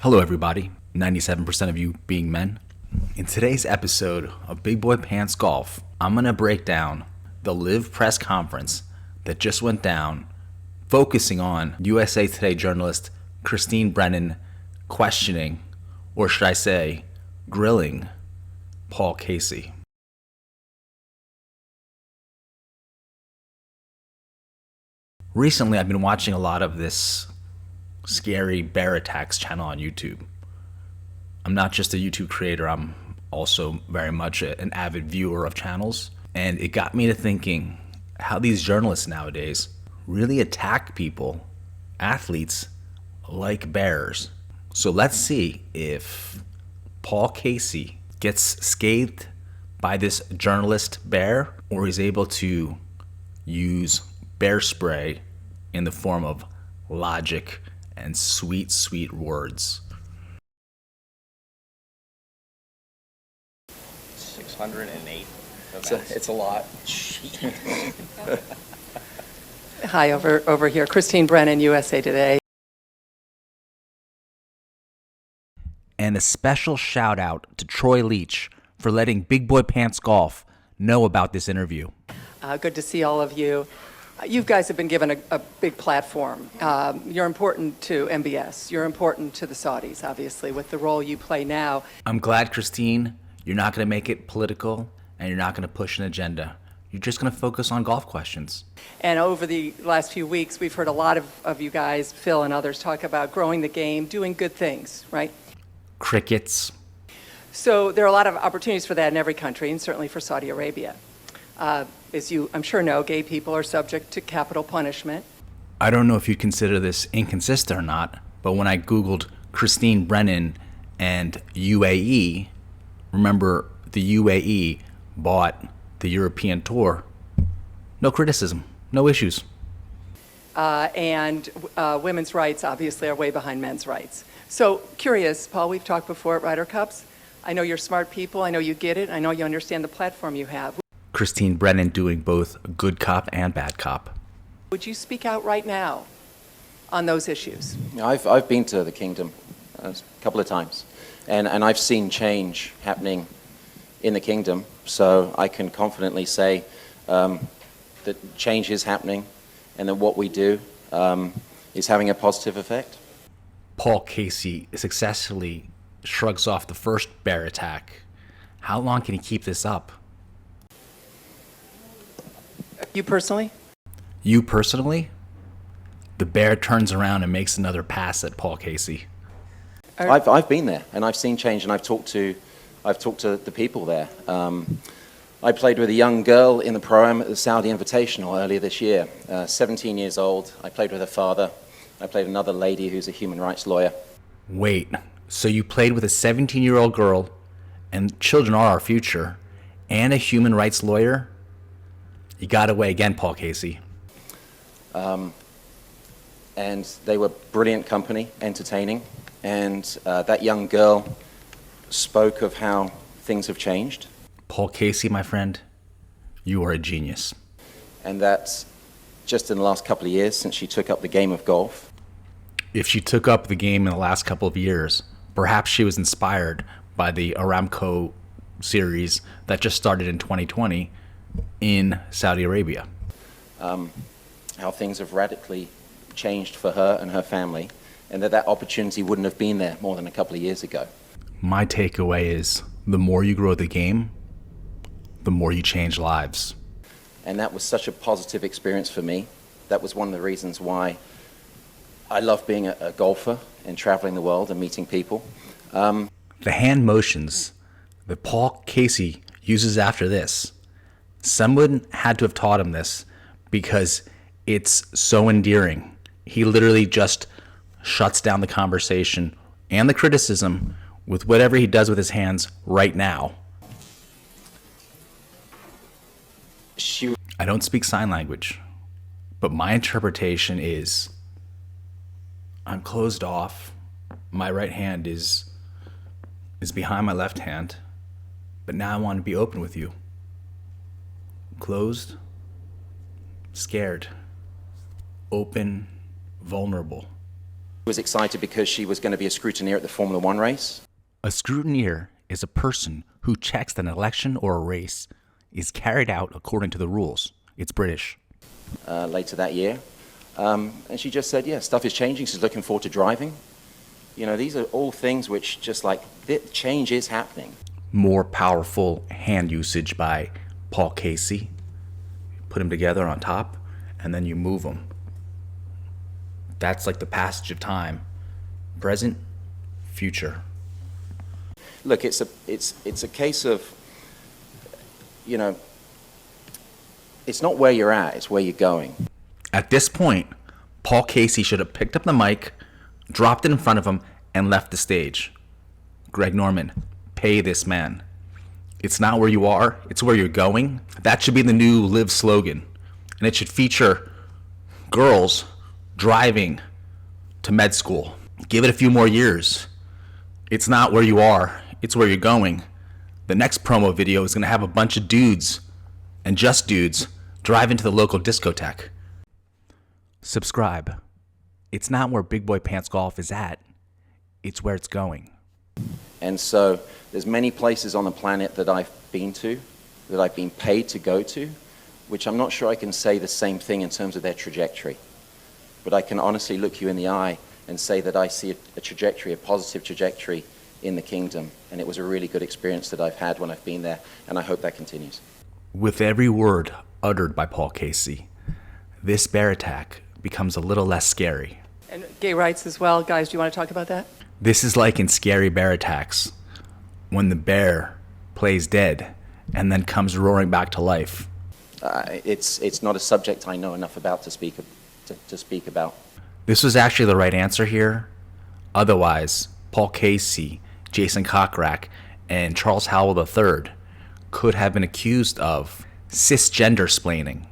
Hello, everybody. 97% of you being men. In today's episode of Big Boy Pants Golf, I'm going to break down the LIV press conference that just went down, focusing on USA Today journalist Christine Brennan questioning, or should I say, grilling, Paul Casey. Recently, I've been watching a lot of this scary bear attacks channel on YouTube. I'm not just a YouTube creator, I'm also very much an avid viewer of channels. And it got me to thinking how these journalists nowadays really attack people, athletes, like bears. So let's see if Paul Casey gets scathed by this journalist bear, or he's able to use bear spray in the form of logic and sweet, sweet words. 608 events. It's a lot. Hi, over here. Christine Brennan, USA Today. And a special shout out to Troy Leach for letting Big Boy Pants Golf know about this interview. Good to see all of you. You guys have been given a big platform. You're important to MBS. You're important to the Saudis, obviously, with the role you play now. I'm glad, Christine, you're not going to make it political and you're not going to push an agenda. You're just going to focus on golf questions. And over the last few weeks, we've heard a lot of you guys, Phil and others, talk about growing the game, doing good things, right? Crickets. So there are a lot of opportunities for that in every country, and certainly for Saudi Arabia. As you, I'm sure, know, gay people are subject to capital punishment. I don't know if you'd consider this inconsistent or not, but when I Googled Christine Brennan and UAE, remember the UAE bought the European Tour. No criticism, no issues. And women's rights, obviously, are way behind men's rights. So, curious, Paul, we've talked before at Ryder Cups. I know you're smart people. I know you get it. I know you understand the platform you have. Christine Brennan doing both good cop and bad cop. Would you speak out right now on those issues? I've been to the kingdom a couple of times, and I've seen change happening in the kingdom, so I can confidently say that change is happening and that what we do is having a positive effect. Paul Casey successfully shrugs off the first bear attack. How long can he keep this up? You personally? You personally? The bear turns around and makes another pass at Paul Casey. I've been there and I've seen change, and I've talked to the people there. I played with a young girl in the Pro-Am at the Saudi Invitational earlier this year, 17 years old. I played with her father. I played with another lady who's a human rights lawyer. Wait, so you played with a 17-year-old girl, and children are our future, and a human rights lawyer? You got away again, Paul Casey. And they were brilliant company, entertaining, and that young girl spoke of how things have changed. Paul Casey, my friend, you are a genius. And that's just in the last couple of years since she took up the game of golf. If she took up the game in the last couple of years, perhaps she was inspired by the Aramco series that just started in 2020 in Saudi Arabia. How things have radically changed for her and her family, and that opportunity wouldn't have been there more than a couple of years ago. My takeaway is the more you grow the game, the more you change lives. And that was such a positive experience for me. That was one of the reasons why I love being a golfer and traveling the world and meeting people. The hand motions that Paul Casey uses after this, someone had to have taught him this because it's so endearing. He literally just shuts down the conversation and the criticism with whatever he does with his hands right now. I don't speak sign language, but my interpretation is I'm closed off. My right hand is behind my left hand, but now I want to be open with you. Closed, scared, open, vulnerable. Was excited because she was going to be a scrutineer at the Formula One race. A scrutineer is a person who checks that an election or a race is carried out according to the rules. It's British. Later that year. And she just said, yeah, stuff is changing. She's looking forward to driving. You know, these are all things which just like, change is happening. More powerful hand usage by Paul Casey. Put them together on top, and then you move them. That's like the passage of time. Present, future. Look, it's a case of, you know, it's not where you're at, it's where you're going. At this point, Paul Casey should have picked up the mic, dropped it in front of him, and left the stage. Greg Norman, pay this man. It's not where you are, it's where you're going. That should be the new LIV slogan. And it should feature girls driving to med school. Give it a few more years. It's not where you are, it's where you're going. The next promo video is going to have a bunch of dudes, and just dudes, drive into the local discotheque. Subscribe. It's not where Big Boy Pants Golf is at, it's where it's going. And so there's many places on the planet that I've been to, that I've been paid to go to, which I'm not sure I can say the same thing in terms of their trajectory. But I can honestly look you in the eye and say that I see a trajectory, a positive trajectory in the kingdom. And it was a really good experience that I've had when I've been there, and I hope that continues. With every word uttered by Paul Casey, this bear attack becomes a little less scary. And gay rights as well. Guys, do you want to talk about that? This is like in Scary Bear Attacks, when the bear plays dead and then comes roaring back to life. It's not a subject I know enough about to speak about. This was actually the right answer here. Otherwise, Paul Casey, Jason Cochrack, and Charles Howell III could have been accused of cisgender splaining.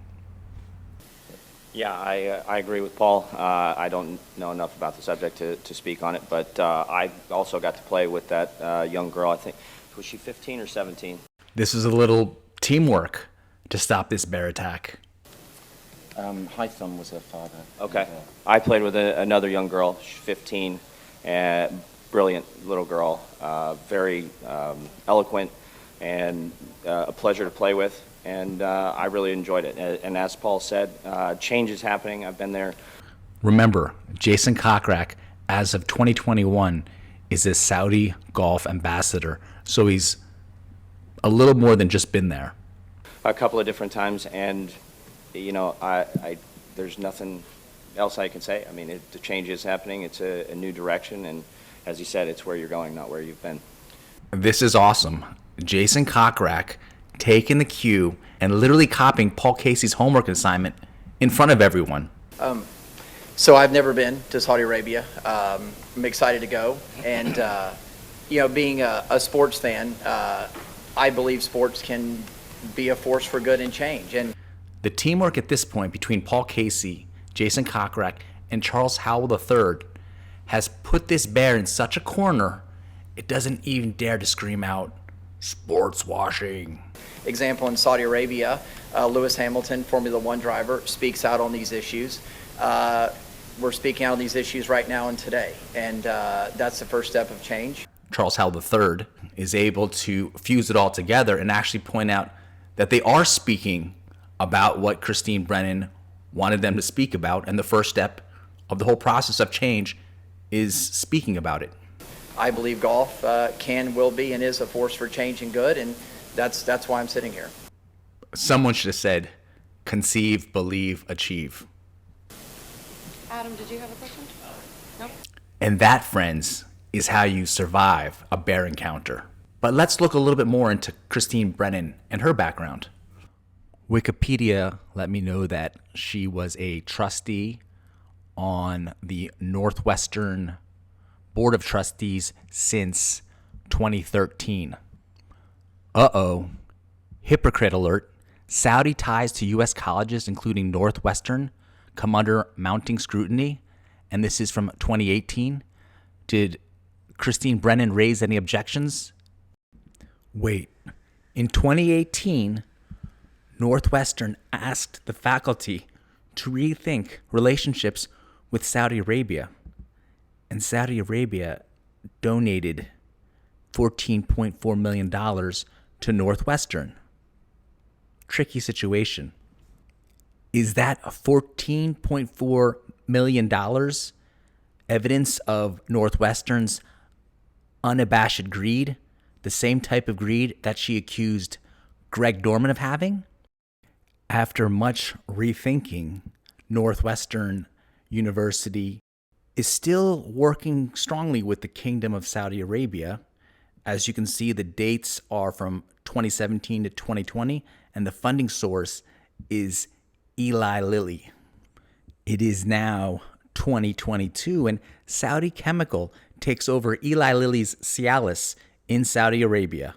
Yeah, I agree with Paul. I don't know enough about the subject to speak on it, but I also got to play with that young girl. I think, was she 15 or 17? This is a little teamwork to stop this bear attack. High Thumb was her father. Okay. And, I played with another young girl, she's 15, brilliant little girl, very eloquent, and a pleasure to play with. And I really enjoyed it. And as Paul said, change is happening. I've been there. Remember, Jason Cochrack, as of 2021, is a Saudi golf ambassador. So he's a little more than just been there. A couple of different times, and you know, there's nothing else I can say. I mean, the change is happening. It's a new direction, and as you said, it's where you're going, not where you've been. This is awesome. Jason Cochrack taking the cue and literally copying Paul Casey's homework assignment in front of everyone. So I've never been to Saudi Arabia. I'm excited to go, and you know, being a sports fan, I believe sports can be a force for good and change. And The teamwork at this point between Paul Casey, Jason Cochrack, and Charles Howell III has put this bear in such a corner, it doesn't even dare to scream out, "Sports washing." example, in Saudi Arabia, Lewis Hamilton, Formula One driver, speaks out on these issues. We're speaking out on these issues right now and today, and that's the first step of change. Charles Howell III is able to fuse it all together and actually point out that they are speaking about what Christine Brennan wanted them to speak about, and the first step of the whole process of change is speaking about it. I believe golf can, will be, and is a force for change and good, and that's why I'm sitting here. Someone should have said, conceive, believe, achieve. Adam, did you have a question? Nope. And that, friends, is how you survive a bear encounter. But let's look a little bit more into Christine Brennan and her background. Wikipedia let me know that she was a trustee on the Northwestern Board of Trustees since 2013. Uh-oh. Hypocrite alert. Saudi ties to U.S. colleges, including Northwestern, come under mounting scrutiny, and this is from 2018. Did Christine Brennan raise any objections? Wait. In 2018, Northwestern asked the faculty to rethink relationships with Saudi Arabia. And Saudi Arabia donated $14.4 million to Northwestern. Tricky situation. Is that $14.4 million evidence of Northwestern's unabashed greed, the same type of greed that she accused Greg Dorman of having? After much rethinking, Northwestern University is still working strongly with the Kingdom of Saudi Arabia. As you can see, the dates are from 2017 to 2020, and the funding source is Eli Lilly. It is now 2022, and Saudi Chemical takes over Eli Lilly's Cialis in Saudi Arabia.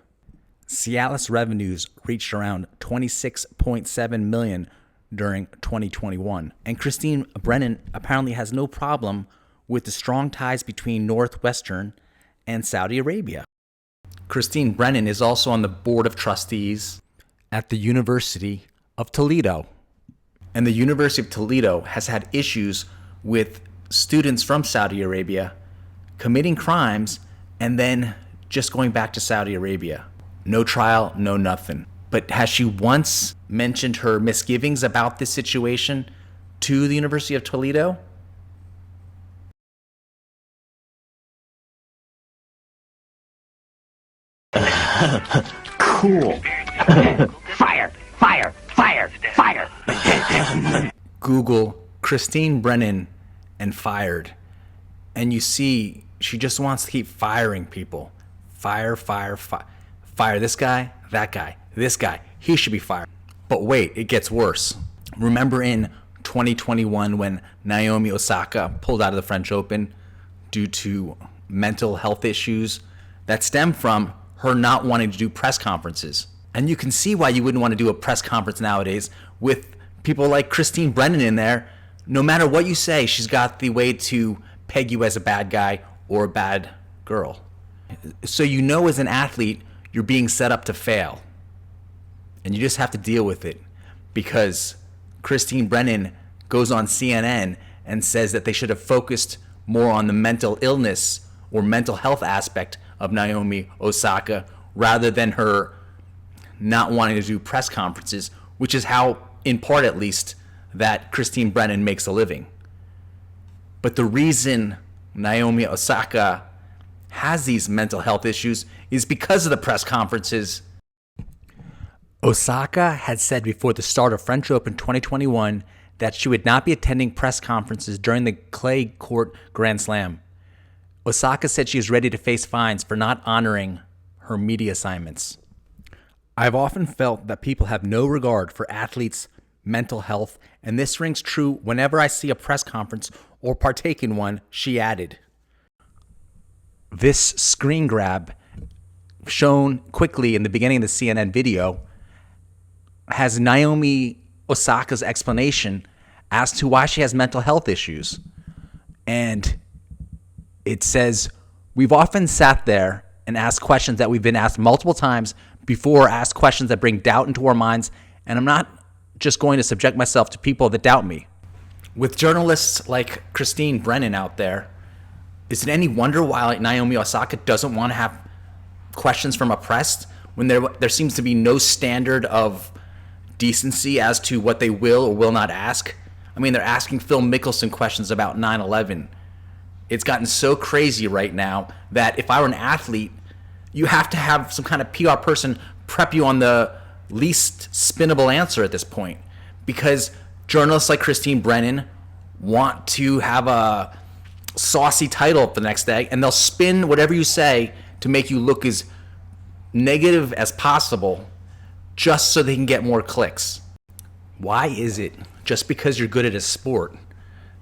Cialis revenues reached around $26.7 million during 2021, and Christine Brennan apparently has no problem with the strong ties between Northwestern and Saudi Arabia. Christine Brennan is also on the board of trustees at the University of Toledo. And the University of Toledo has had issues with students from Saudi Arabia committing crimes and then just going back to Saudi Arabia. No trial, no nothing. But has she once mentioned her misgivings about this situation to the University of Toledo? Cool. Fire, fire, fire, fire. Google Christine Brennan and fired. And you see, she just wants to keep firing people. Fire, fire, fire. Fire this guy, that guy, this guy. He should be fired. But wait, it gets worse. Remember in 2021 when Naomi Osaka pulled out of the French Open due to mental health issues that stem from her not wanting to do press conferences? And you can see why you wouldn't want to do a press conference nowadays with people like Christine Brennan in there. No matter what you say, she's got the way to peg you as a bad guy or a bad girl. So you know as an athlete, you're being set up to fail. And you just have to deal with it, because Christine Brennan goes on CNN and says that they should have focused more on the mental illness or mental health aspect of Naomi Osaka rather than her not wanting to do press conferences, which is how, in part at least, that Christine Brennan makes a living. But the reason Naomi Osaka has these mental health issues is because of the press conferences. Osaka had said before the start of French Open 2021 that she would not be attending press conferences during the clay court Grand Slam. Osaka said she is ready to face fines for not honoring her media assignments. I've often felt that people have no regard for athletes' mental health, and this rings true whenever I see a press conference or partake in one, she added. This screen grab, shown quickly in the beginning of the CNN video, has Naomi Osaka's explanation as to why she has mental health issues. And it says, "We've often sat there and asked questions that we've been asked multiple times before, asked questions that bring doubt into our minds, and I'm not just going to subject myself to people that doubt me." With journalists like Christine Brennan out there, is it any wonder why Naomi Osaka doesn't want to have questions from a press when there seems to be no standard of decency as to what they will or will not ask? I mean, they're asking Phil Mickelson questions about 9/11. It's gotten so crazy right now that if I were an athlete, you have to have some kind of PR person prep you on the least spinnable answer at this point, because journalists like Christine Brennan want to have a saucy title the next day, and they'll spin whatever you say to make you look as negative as possible just so they can get more clicks. Why is it just because you're good at a sport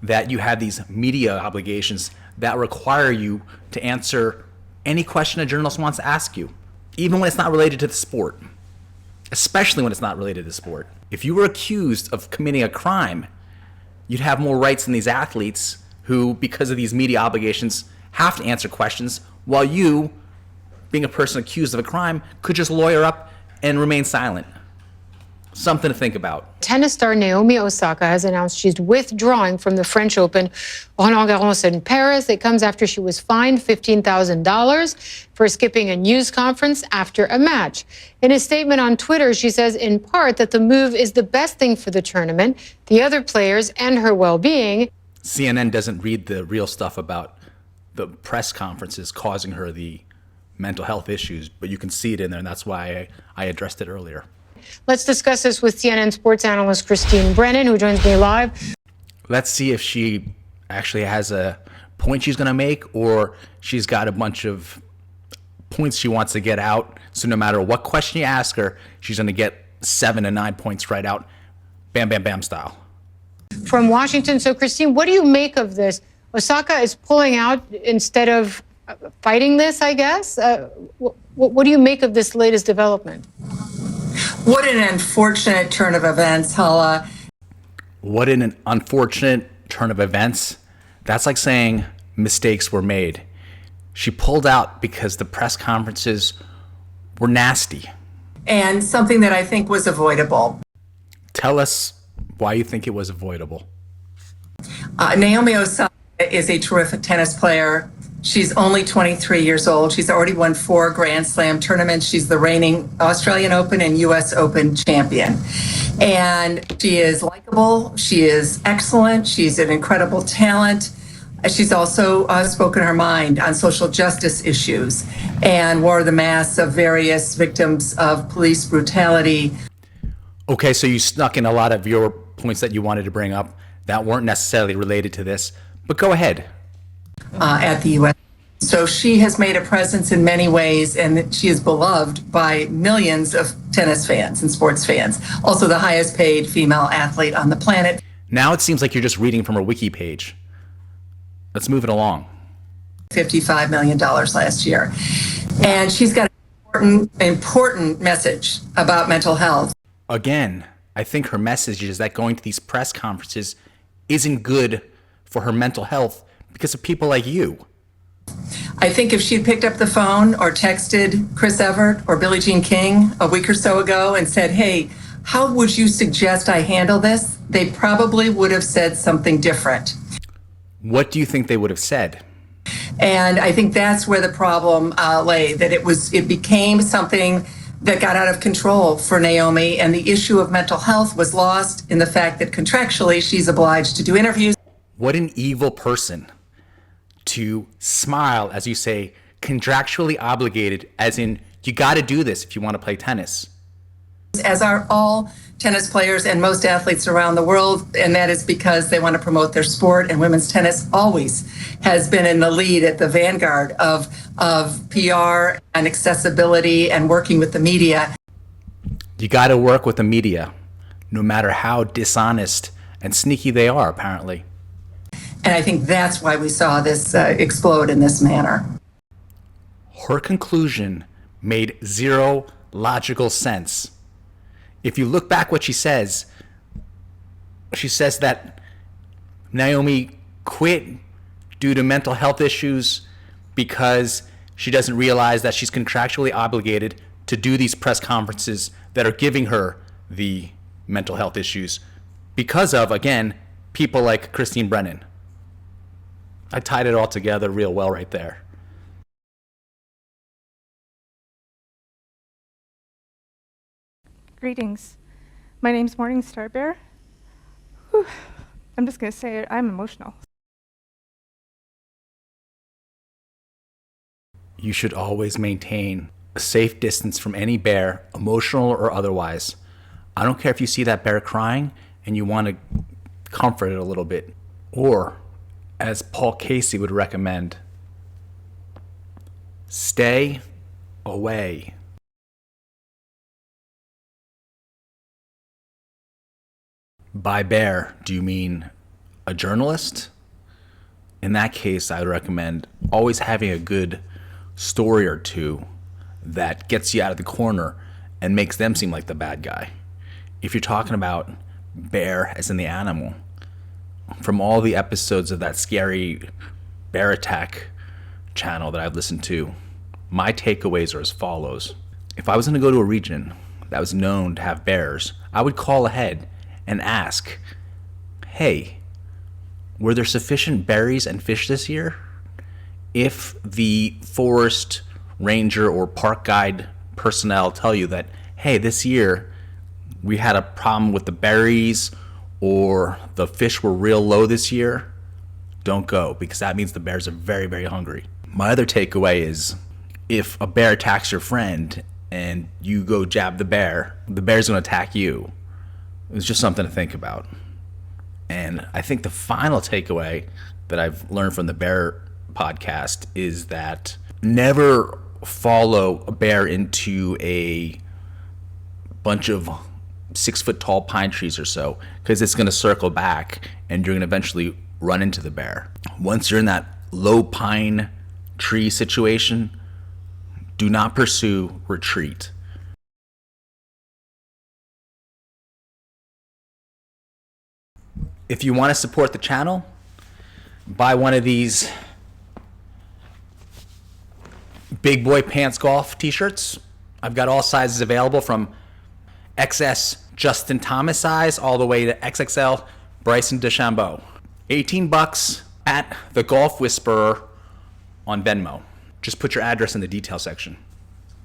that you have these media obligations that require you to answer any question a journalist wants to ask you, even when it's not related to the sport? Especially when it's not related to the sport. If you were accused of committing a crime, you'd have more rights than these athletes who, because of these media obligations, have to answer questions, while you, being a person accused of a crime, could just lawyer up and remain silent. Something to think about. Tennis star Naomi Osaka has announced she's withdrawing from the French Open Roland Garros in Paris. It comes after she was fined $15,000 for skipping a news conference after a match. In a statement on Twitter, she says in part that the move is the best thing for the tournament, the other players, and her well-being. CNN doesn't read the real stuff about the press conferences causing her the mental health issues, but you can see it in there, and that's why I addressed it earlier. Let's discuss this with CNN sports analyst Christine Brennan, who joins me live. Let's see if she actually has a point she's going to make, or she's got a bunch of points she wants to get out. So no matter what question you ask her, she's going to get 7 to 9 points right out, bam, bam, bam style. From Washington. So, Christine, what do you make of this? Osaka is pulling out instead of fighting this, I guess. What do you make of this latest development? What an unfortunate turn of events, Hala. What an unfortunate turn of events. That's like saying mistakes were made. She pulled out because the press conferences were nasty. And something that I think was avoidable. Tell us why you think it was avoidable. Naomi Osaka is a terrific tennis player. She's only 23 years old. She's already won 4 Grand Slam tournaments. She's the reigning Australian Open and US Open champion. And she is likable. She is excellent. She's an incredible talent. She's also spoken her mind on social justice issues and wore the masks of various victims of police brutality. Okay, so you snuck in a lot of your points that you wanted to bring up that weren't necessarily related to this, but go ahead. At the U.S. So she has made a presence in many ways, and she is beloved by millions of tennis fans and sports fans. Also the highest paid female athlete on the planet. Now it seems like you're just reading from a wiki page. Let's move it along. $55 million last year. And she's got an important message about mental health. Again, I think her message is that going to these press conferences isn't good for her mental health because of people like you. I think if she'd picked up the phone or texted Chris Evert or Billie Jean King a week or so ago and said, hey, how would you suggest I handle this? They probably would have said something different. What do you think they would have said? And I think that's where the problem lay, that it became something that got out of control for Naomi, and the issue of mental health was lost in the fact that contractually she's obliged to do interviews. What an evil person to smile, as you say, contractually obligated, as in you got to do this if you want to play tennis. As are all tennis players and most athletes around the world, and that is because they want to promote their sport, and women's tennis always has been in the lead at the vanguard of PR and accessibility and working with the media. You got to work with the media, no matter how dishonest and sneaky they are, apparently. And I think that's why we saw this explode in this manner. Her conclusion made zero logical sense. If you look back what she says that Naomi quit due to mental health issues because she doesn't realize that she's contractually obligated to do these press conferences that are giving her the mental health issues because of, again, people like Christine Brennan. I tied it all together real well right there. Greetings. My name's Morningstar Bear. Whew. I'm just going to say it, I'm emotional. You should always maintain a safe distance from any bear, emotional or otherwise. I don't care if you see that bear crying and you want to comfort it a little bit. Or, as Paul Casey would recommend, stay away. By bear, do you mean a journalist? In that case, I would recommend always having a good story or two that gets you out of the corner and makes them seem like the bad guy. If you're talking about bear as in the animal, from all the episodes of that scary bear attack channel that I've listened to, my takeaways are as follows. If I was going to go to a region that was known to have bears, I would call ahead and ask, hey, were there sufficient berries and fish this year? If the forest ranger or park guide personnel tell you that, hey, this year we had a problem with the berries or the fish were real low this year, don't go, because that means the bears are very, very hungry. My other takeaway is if a bear attacks your friend and you go jab the bear's going to attack you. It's just something to think about. And I think the final takeaway that I've learned from the bear podcast is that never follow a bear into a bunch of 6-foot tall pine trees or so, because it's going to circle back and you're going to eventually run into the bear. Once you're in that low pine tree situation, do not pursue, retreat. If you want to support the channel, buy one of these Big Boy Pants Golf t-shirts. I've got all sizes available from XS Justin Thomas size all the way to XXL Bryson DeChambeau. $18 at the Golf Whisperer on Venmo. Just put your address in the detail section.